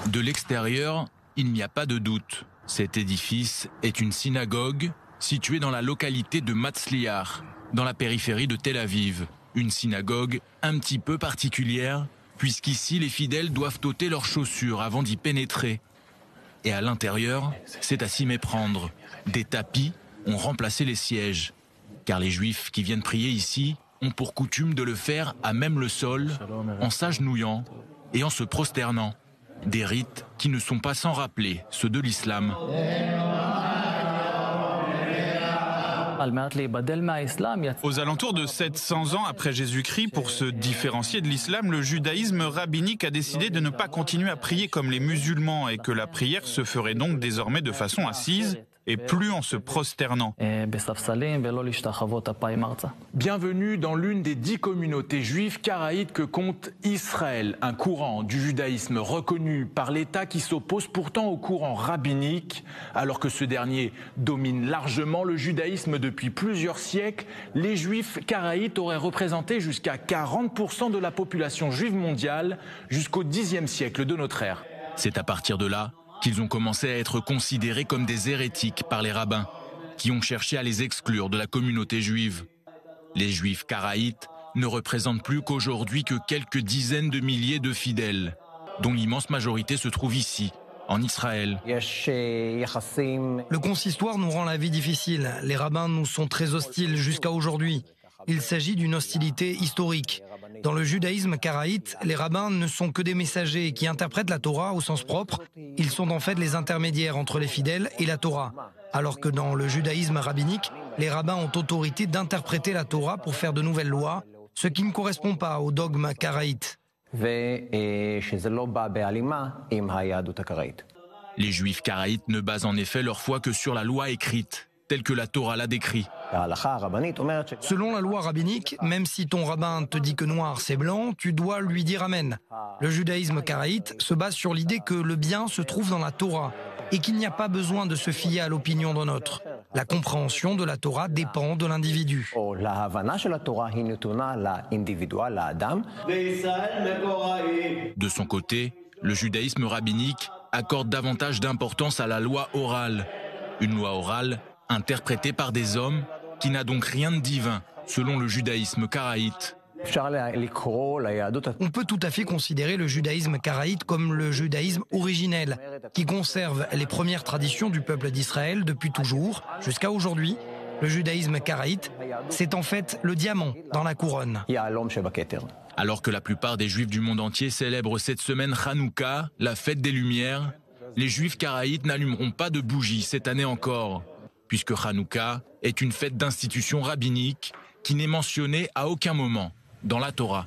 De l'extérieur, il n'y a pas de doute. Cet édifice est une synagogue située dans la localité de Matzliar, dans la périphérie de Tel Aviv. Une synagogue un petit peu particulière, puisqu'ici les fidèles doivent ôter leurs chaussures avant d'y pénétrer. Et à l'intérieur, c'est à s'y méprendre. Des tapis ont remplacé les sièges, car les Juifs qui viennent prier ici ont pour coutume de le faire à même le sol, en s'agenouillant et en se prosternant. Des rites qui ne sont pas sans rappeler ceux de l'islam. Aux alentours de 700 ans après Jésus-Christ, pour se différencier de l'islam, le judaïsme rabbinique a décidé de ne pas continuer à prier comme les musulmans et que la prière se ferait donc désormais de façon assise et plus en se prosternant. Bienvenue dans l'une des 10 communautés juives karaïtes que compte Israël, un courant du judaïsme reconnu par l'État qui s'oppose pourtant au courant rabbinique. Alors que ce dernier domine largement le judaïsme depuis plusieurs siècles, les juifs karaïtes auraient représenté jusqu'à 40% de la population juive mondiale jusqu'au Xe siècle de notre ère. C'est à partir de là qu'ils ont commencé à être considérés comme des hérétiques par les rabbins, qui ont cherché à les exclure de la communauté juive. Les juifs karaïtes ne représentent plus qu'aujourd'hui que quelques dizaines de milliers de fidèles, dont l'immense majorité se trouve ici, en Israël. Le consistoire nous rend la vie difficile. Les rabbins nous sont très hostiles jusqu'à aujourd'hui. Il s'agit d'une hostilité historique. Dans le judaïsme karaïte, les rabbins ne sont que des messagers qui interprètent la Torah au sens propre. Ils sont en fait les intermédiaires entre les fidèles et la Torah. Alors que dans le judaïsme rabbinique, les rabbins ont autorité d'interpréter la Torah pour faire de nouvelles lois, ce qui ne correspond pas au dogme karaïte. Les juifs karaïtes ne basent en effet leur foi que sur la loi écrite, telle que la Torah l'a décrit. Selon la loi rabbinique, même si ton rabbin te dit que noir c'est blanc, tu dois lui dire amen. Le judaïsme karaïte se base sur l'idée que le bien se trouve dans la Torah et qu'il n'y a pas besoin de se fier à l'opinion d'un autre. La compréhension de la Torah dépend de l'individu. De son côté, le judaïsme rabbinique accorde davantage d'importance à la loi orale. Une loi orale interprétée par des hommes qui n'a donc rien de divin, selon le judaïsme karaïte. On peut tout à fait considérer le judaïsme karaïte comme le judaïsme originel, qui conserve les premières traditions du peuple d'Israël depuis toujours, jusqu'à aujourd'hui. Le judaïsme karaïte, c'est en fait le diamant dans la couronne. Alors que la plupart des juifs du monde entier célèbrent cette semaine Hanouka, la fête des Lumières, les juifs karaïtes n'allumeront pas de bougies cette année encore, puisque Hanouka est une fête d'institution rabbinique qui n'est mentionnée à aucun moment dans la Torah.